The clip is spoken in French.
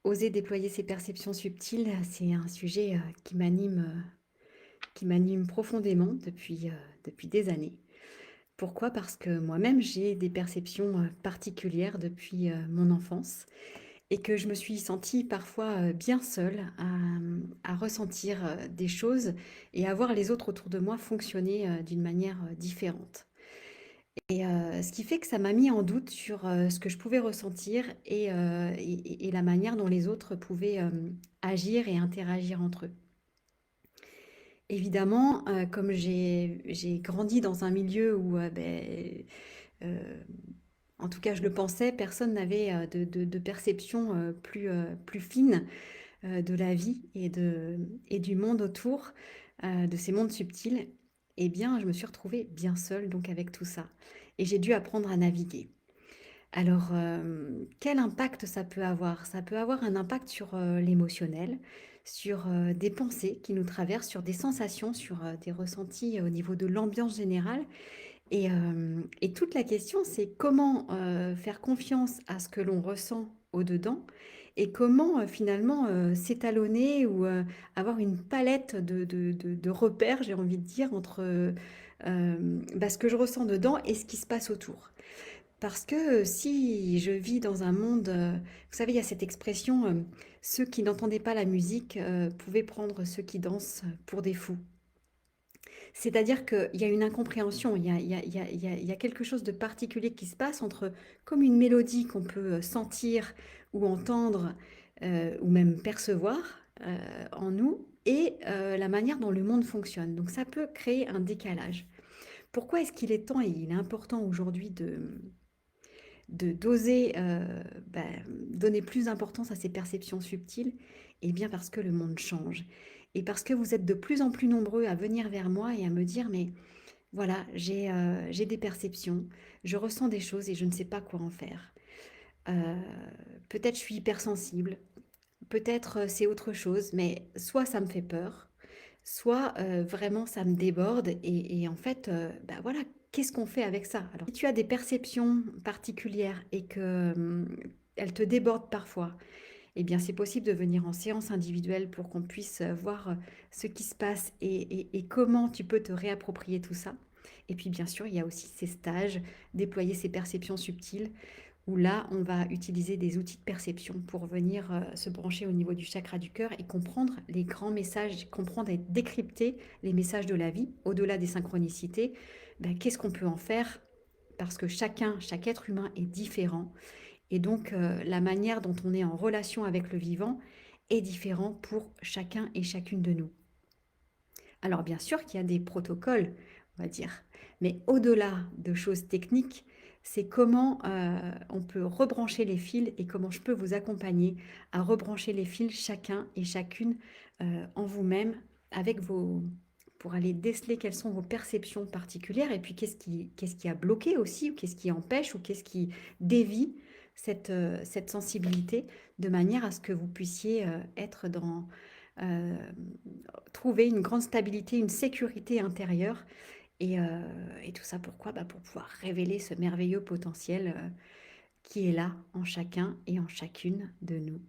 Oser déployer ses perceptions subtiles, c'est un sujet, qui m'anime profondément depuis des années. Pourquoi? Parce que moi-même, j'ai des perceptions, particulières depuis, mon enfance et que je me suis sentie parfois, bien seule à ressentir, des choses et à voir les autres autour de moi fonctionner, d'une manière, différente. Et ce qui fait que ça m'a mis en doute sur, ce que je pouvais ressentir et la manière dont les autres pouvaient, agir et interagir entre eux. Évidemment, comme j'ai grandi dans un milieu où, heu, en tout cas je le pensais, personne n'avait, de perception, plus fine, de la vie et du monde autour, de ces mondes subtils. Eh bien, je me suis retrouvée bien seule donc avec tout ça et j'ai dû apprendre à naviguer. Alors, quel impact ça peut avoir? Ça peut avoir un impact sur, l'émotionnel, sur, des pensées qui nous traversent, sur des sensations, sur, des ressentis au niveau de l'ambiance générale et toute la question, c'est comment, faire confiance à ce que l'on ressent au-dedans et comment, finalement, s'étalonner ou, avoir une palette de repères, j'ai envie de dire, entre, ce que je ressens dedans et ce qui se passe autour. Parce que, si je vis dans un monde, vous savez, il y a cette expression, «Ceux qui n'entendaient pas la musique, pouvaient prendre ceux qui dansent pour des fous». C'est-à-dire qu'il y a une incompréhension, il y a quelque chose de particulier qui se passe entre comme une mélodie qu'on peut, sentir ou entendre, ou même percevoir, en nous et la manière dont le monde fonctionne. Donc ça peut créer un décalage. Pourquoi est-ce qu'il est temps et il est important aujourd'hui d'oser, donner plus d'importance à ces perceptions subtiles? Eh bien parce que le monde change et parce que vous êtes de plus en plus nombreux à venir vers moi et à me dire: «Mais voilà, j'ai des perceptions, je ressens des choses et je ne sais pas quoi en faire. Heu, peut-être je suis hypersensible, peut-être, c'est autre chose, mais soit ça me fait peur, soit, vraiment ça me déborde et en fait, voilà, qu'est-ce qu'on fait avec ça?» Alors si tu as des perceptions particulières et que, elles te débordent parfois, eh bien c'est possible de venir en séance individuelle pour qu'on puisse, voir, ce qui se passe et comment tu peux te réapproprier tout ça. Et puis bien sûr, il y a aussi ces stages, déployer ces perceptions subtiles où là, on va utiliser des outils de perception pour venir, se brancher au niveau du chakra du cœur et comprendre les grands messages, comprendre et décrypter les messages de la vie, au-delà des synchronicités. Qu'est-ce qu'on peut en faire? Parce que chaque être humain est différent et donc la manière dont on est en relation avec le vivant est différent pour chacun et chacune de nous. Alors bien sûr qu'il y a des protocoles, on va dire, mais au-delà de choses techniques, c'est comment, on peut rebrancher les fils et comment je peux vous accompagner à rebrancher les fils chacun et chacune, en vous-même avec vos pour aller déceler quelles sont vos perceptions particulières et puis qu'est-ce qui a bloqué aussi ou qu'est-ce qui empêche ou qu'est-ce qui dévie cette sensibilité de manière à ce que vous puissiez, être dans, heu trouver une grande stabilité, une sécurité intérieure et tout ça pourquoi? Pour pouvoir révéler ce merveilleux potentiel, qui est là en chacun et en chacune de nous.